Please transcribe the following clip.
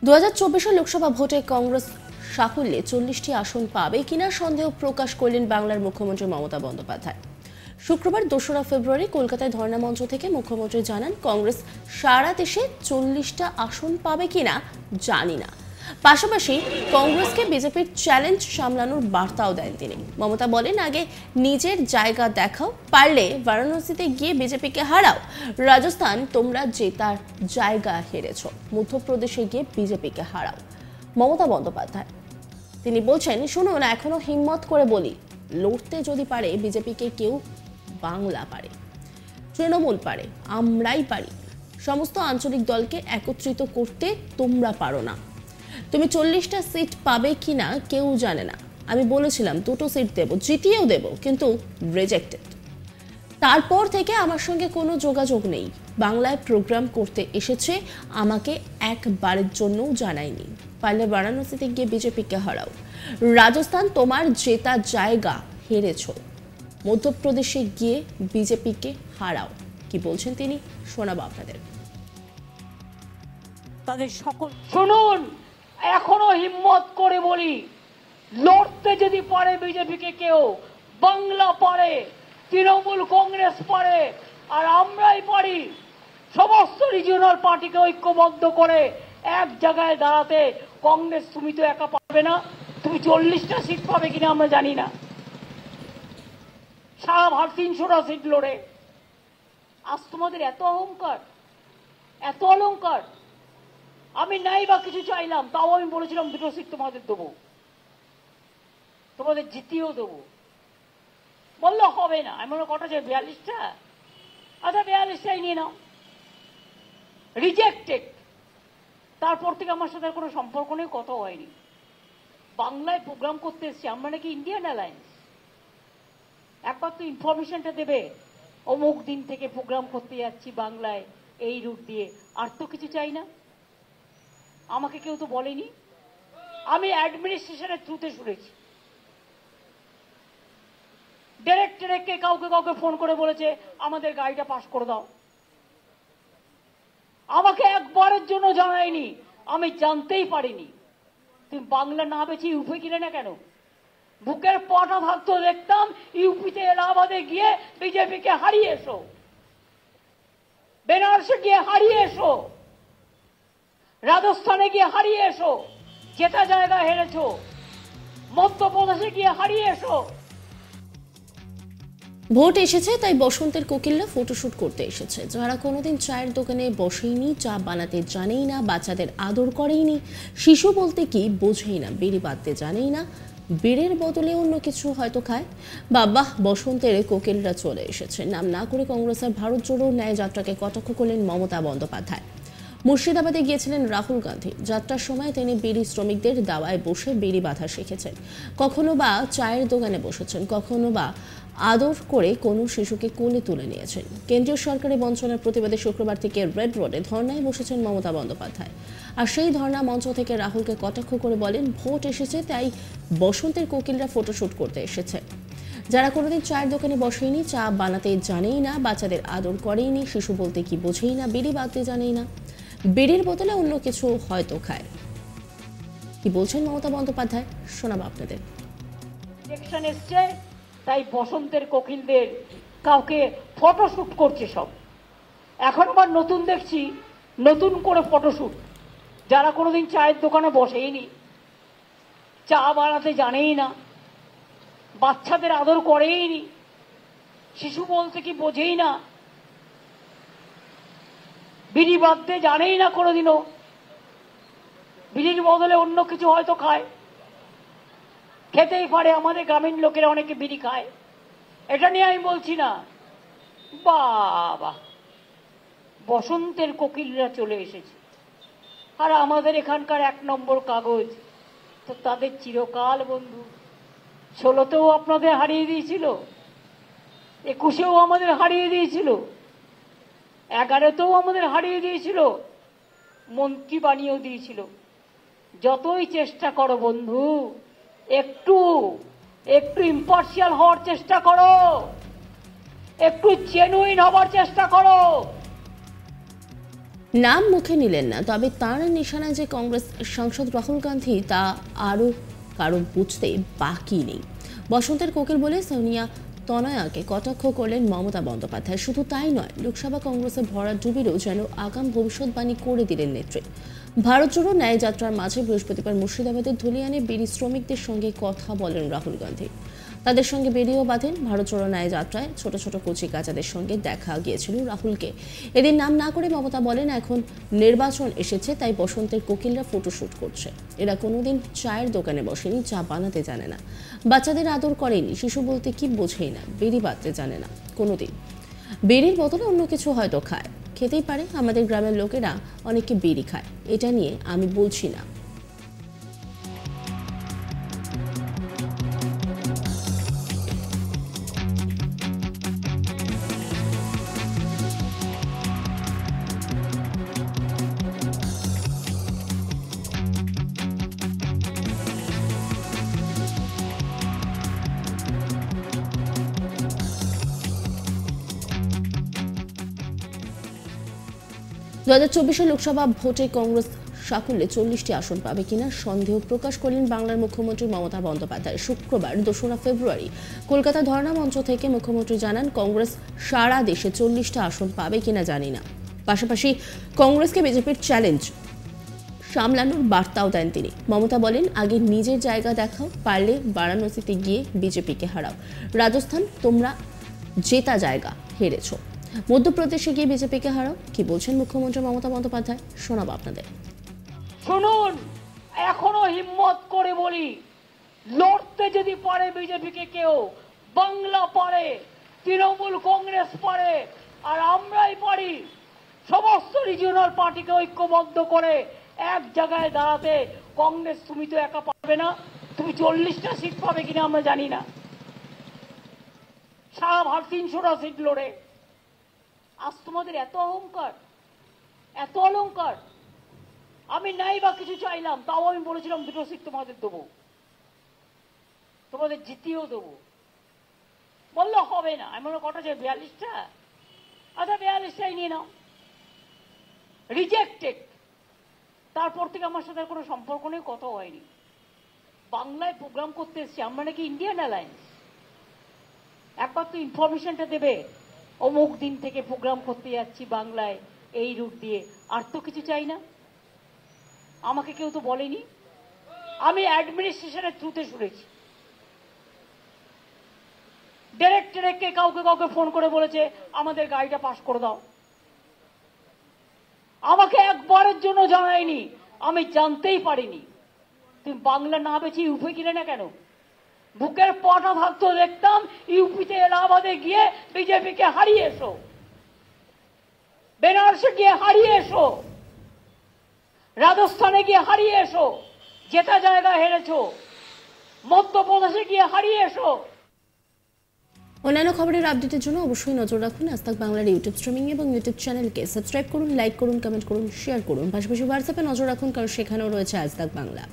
2024 লোকসভা ভোটে কংগ্রেস সাফল্যে 40টি আসন পাবে কিনা সন্দেহ প্রকাশ করলেন বাংলার মুখ্যমন্ত্রী মমতা বন্দ্যোপাধ্যায়। শুক্রবার 2রা ফেব্রুয়ারি কলকাতায় ধর্ণা মঞ্চ থেকে মুখ্যমন্ত্রী জানান, কংগ্রেস সারা দেশে 40টা আসন পাবে কিনা জানি না। পাশাপাশি কংগ্রেসকে বিজেপির চ্যালেঞ্জ সামলানোর বার্তাও দেন তিনি। মমতা বলেন, আগে নিজের জায়গা দেখাও, পারলে বারাণসীতে গিয়ে বিজেপিকে হারাও। রাজস্থান তোমরা জেতার জায়গা হেরেছ, মধ্যপ্রদেশে গিয়ে বিজেপিকে হারাও। মমতা বন্দ্যোপাধ্যায় তিনি বলছেন, শুনুন, এখনো হিম্মত করে বলি, লড়তে যদি পারে বিজেপিকে কেউ, বাংলা পারে, তৃণমূল পারে, আমরাই পারি। সমস্ত আঞ্চলিক দলকে একত্রিত করতে তোমরা পারো না। তুমি 40টা সিট পাবে কিনা কেউ জানে না। আমি বলেছিলাম 2টো সিট দেব, জিতিয়েও দেব, কিন্তু রিজেক্টেড। তারপর থেকে আমার সঙ্গে কোনো যোগাযোগ নেই। বাংলায় প্রোগ্রাম করতে এসেছে, আমাকে একবারের জন্যও জানায়নি। পারলে বারাণসীতে গিয়ে বিজেপিকে হারাও। রাজস্থান তোমার জেতা জায়গা, হেরেছ। মধ্যপ্রদেশে গিয়ে বিজেপিকে হারাও। কি বলছেন তিনি, শোনাবো আপনাদের। তাদের সকল শুনুন, এখনো হিম্মত করে বলি, লড়তে যদি পারে বিজেপিকে কেউ, বাংলা পারে, তৃণমূল কংগ্রেস পারে, আর আমরাই পারি। সমস্ত রিজিওনাল পার্টিকে ঐক্যবদ্ধ করে এক জায়গায় দাঁড়াতে। কংগ্রেস তুমি তো একা পাবে না, তুমি 40টা সিট পাবে কিনা আমরা জানি না। সারা ভারত 300টা সিট লড়ে। আজ তোমাদের এত অহংকার, এত অলংকার। আমি নাই বা কিছু চাইলাম, তাও আমি বলেছিলাম 2টো সিট তোমাদের দেবো, তোমাদের জিতিয়েও দেবো। বললে হবে না। আমি মনে কটা চাই, 42টা? আচ্ছা 42টাই নিয়ে নাও। রিজেক্টেড। তারপর থেকে আমার সাথে কোনো সম্পর্ক নেই, কথা হয়নি। বাংলায় প্রোগ্রাম করতে এসছি, আমরা নাকি ইন্ডিয়ান অ্যালায়েন্স। একবার তো ইনফরমেশনটা দেবে, অমুক দিন থেকে প্রোগ্রাম করতে যাচ্ছি বাংলায় এই রুট দিয়ে। আর তো কিছু চাই না। আমাকে কেউ তো বলেনি। আমি অ্যাডমিনিস্ট্রেশনের থ্রুতে শুনেছি। ডিরেক্টরকে কাউকে কাউকে ফোন করে বলেছে আমাদের গাড়িটা পাস করে দাও। আমাকে একবারের জন্য জানায়নি, আমি জানতেই পারিনি। তুমি বাংলা না বেছে ইউপি কিনে না কেন? বুকের পাটা থাকতো দেখতাম, ইউপিতে এলাহাবাদে গিয়ে বিজেপিকে হারিয়ে এসো, বেনারসে গিয়ে হারিয়ে এসো, রাজস্থানে গিয়ে হারিয়ে এসো, যেটা জায়গা হেরেছো, মধ্যপ্রদেশে গিয়ে হারিয়ে এসো। ভোট এসেছে তাই বসন্তের কোকিলরা ফটোশুট করতে এসেছে। যারা কোনোদিন চায়ের দোকানে বসেইনি, চা বানাতে জানেই না, বাচ্চাদের আদর করেইনি, শিশু বলতে কি বোঝেই না, বিড়ি বাঁধতে জানেই না, বিড়ির বদলে অন্য কিছু হয়তো খায়, বাবা বসন্তের কোকিলরা চলে এসেছে। নাম না করে কংগ্রেসের ভারত জোড়ো ন্যায় যাত্রাকে কটাক্ষ করলেন মমতা বন্দ্যোপাধ্যায়। মুর্শিদাবাদে গিয়েছিলেন রাহুল গান্ধী। যাত্রার সময় তিনি বিড়ি শ্রমিকদের দাওয়ায় বসে বিড়ি বাঁধা শিখেছেন। কখনো বা চায়ের দোকানে বসেছেন, কখনো বা আদর করে কোনো শিশুকে কোলে তুলে নিয়েছেন। কেন্দ্রীয় সরকারি বঞ্চনার প্রতিবাদে শুক্রবার থেকে রেড রোডে ধর্নায় বসেছেন মমতা বন্দ্যোপাধ্যায়। আর সেই ধর্না মঞ্চ থেকে রাহুলকে কটাক্ষ করে বলেন, ভোট এসেছে তাই বসন্তের কোকিলরা ফটোশুট করতে এসেছে। যারা কোনোদিন চায়ের দোকানে বসেইনি, চা বানাতে জানেই না, বাচ্চাদের আদর করেইনি, শিশু বলতে কি বোঝেই না, বিড়ি বাঁধতে জানেই না, বিড়ির বদলে অন্য কিছু হয়তো খায়। কি বলছেন মমতা বন্দ্যোপাধ্যায়, শোনাবো আপনাদের। ইলেকশন এসছে তাই বসন্তের কোকিলদের কাউকে ফটোশুট করছে সব। এখন আবার নতুন দেখছি, নতুন করে ফটোশুট। যারা কোনোদিন চায়ের দোকানে বসেইনি, চা বানাতে জানেই না, বাচ্চাদের আদর করেইনি, শিশু বলতে কি বোঝেই না, বিড়ি বাঁধতে জানেই না কোনোদিনও, বিড়ির বদলে অন্য কিছু হয়তো খায়, খেতেই পারে। আমাদের গ্রামীণ লোকেরা অনেকে বিড়ি খায়, এটা নিয়ে আমি বলছি না। বাবা, বসন্তের কোকিলরা চলে এসেছে। আর আমাদের এখানকার 1 নম্বর কাগজ তো তাদের চিরকাল বন্ধু। 16তেও আপনাদের হারিয়ে দিয়েছিল, 21এও আমাদের হারিয়ে দিয়েছিল, 11তেও আমাদের হারিয়ে দিয়েছিল, মন্ত্রী বানিয়েও দিয়েছিল। যতই চেষ্টা করো বন্ধু, একটু একটু ইম্পার্শিয়াল হওয়ার চেষ্টা করো, একটু জেনুইন হবার চেষ্টা করো। নাম মুখে নিলেন না, তবে তার নিশানায় যে কংগ্রেস সাংসদ রাহুল গান্ধী তা আরও কারো বুঝতে বাকি নেই। বসন্তের কোকিল বলে সোনিয়া তনয়াকে কটাক্ষ করলেন মমতা বন্দ্যোপাধ্যায়। শুধু তাই নয়, লোকসভা কংগ্রেসে ভরা ডুবিরও যেন আগাম ভবিষ্যৎবাণী করে দিলেন নেত্রী। ভারত জোড়ো ন্যায় যাত্রার মাঝে বৃহস্পতিবার মুর্শিদাবাদের ধুলিয়ানে বিড়ি শ্রমিকদের সঙ্গে কথা বলেন রাহুল গান্ধী। তাদের সঙ্গে বেরিয়েও বাঁধেন। ভারত জোড়ো ন্যায় যাত্রায় ছোট ছোট কচি কাচাদের সঙ্গে দেখা গিয়েছিল রাহুলকে। এদিন নাম না করে মমতা বলেন, এখন নির্বাচন এসেছে, তাই বসন্তের কোকিলরা ফটোশুট করছে। এরা কোনোদিন চায়ের দোকানে বসেনি, চা বানাতে জানে না, বাচ্চাদের আদর করেনি, শিশু বলতে কি বোঝেই না, বিড়ি বাঁধতে জানে না কোনোদিন। বিড়ির বদলে অন্য কিছু হয়তো খায়, খেতেই পারে। আমাদের গ্রামের লোকেরা অনেকে বিড়ি খায়, এটা নিয়ে আমি বলছি না। 2024 লোকসভা ভোটে কংগ্রেস সাফল্যে 40টি আসন পাবে কিনা সন্দেহ প্রকাশ করলেন বাংলার মুখ্যমন্ত্রী মমতা বন্দ্যোপাধ্যায়। শুক্রবার 2রা ফেব্রুয়ারি কলকাতা ধর্ণা মঞ্চ থেকে মুখ্যমন্ত্রী জানান, কংগ্রেস সারা দেশে 40টা আসন পাবে কিনা জানি না। পাশাপাশি কংগ্রেসকে বিজেপির চ্যালেঞ্জ সামলানোর বার্তাও দেন তিনি। মমতা বলেন, আগে নিজের জায়গা দেখাও, পারলে বারাণসীতে গিয়ে বিজেপিকে হারাও। রাজস্থান তোমরা জেতা জায়গা, হেরেছো। মধ্যপ্রদেশে গিয়ে বিজেপিকে হারাও। কি বলছেন মুখ্যমন্ত্রী মমতা বন্দ্যোপাধ্যায়, শোনাবো আপনাদের। শুনুন, এখনো হিম্মত করে বলি, লড়তে যদি পারে বিজেপিকে কেউ, বাংলা পারে, তৃণমূল কংগ্রেস পারে, আর আমরাই পারি সমস্ত রিজিওনাল পার্টিকে ঐক্যবদ্ধ করে এক জায়গায় দাঁড়াতে। কংগ্রেস তুমি তো একা পারবে না, তুমি 40টা সিট পাবে কিনা আমরা জানি না। সারা ভারত 300টা সিট লড়ে। আজ তোমাদের এত অহংকার, এত অলংকার। আমি নাই বা কিছু চাইলাম, তাও আমি বলেছিলাম 2টো সিট তোমাদের দেবো, তোমাদের জিতিয়েও দেবো। বললো হবে না। আমি বললাম কটা চাই? 42টা। আচ্ছা 42টাই নিয়ে নাও। রিজেক্টেড। তারপর থেকে আমার সাথে কোনো সম্পর্ক নেই, কথা হয়নি। বাংলায় প্রোগ্রাম করতে এসছি, আমরা নাকি ইন্ডিয়ান অ্যালায়েন্স। একবার তো ইনফরমেশনটা দেবে, অমুক দিন থেকে প্রোগ্রাম করতে যাচ্ছি বাংলায় এই রুট দিয়ে। আর তো কিছু চাই না। আমাকে কেউ তো বলেনি, আমি অ্যাডমিনিস্ট্রেশনের থ্রুতে শুনেছি। ডিরেক্টরকে কাউকে কাউকে ফোন করে বলেছে আমাদের গাড়িটা পাস করে দাও। আমাকে একবারের জন্য জানায়নি, আমি জানতেই পারিনি। তুমি বাংলা না বেছে ইউপি কিনে না কেন? বুকের পাটা থাকতো দেখতাম ইউপিতে এলাহাবাদে গিয়ে বিজেপিকে হারিয়ে এসো, বেনারসে গিয়ে হারিয়ে এসো, রাজস্থানে গিয়ে হারিয়ে এসো, জেতা জায়গা হেরেছো, মধ্যপ্রদেশে গিয়ে হারিয়ে এসো। অন্যান্য খবরের আপডেটের জন্য অবশ্যই নজর রাখুন আজ তাক বাংলার ইউটিউব স্ট্রিমিং এবং ইউটিউব চ্যানেলকে সাবস্ক্রাইব করুন, লাইক করুন, কমেন্ট করুন, শেয়ার করুন। পাশাপাশি হোয়াটসঅ্যাপে নজর রাখুন, কারণ সেখানেও রয়েছে আজ তাক বাংলা।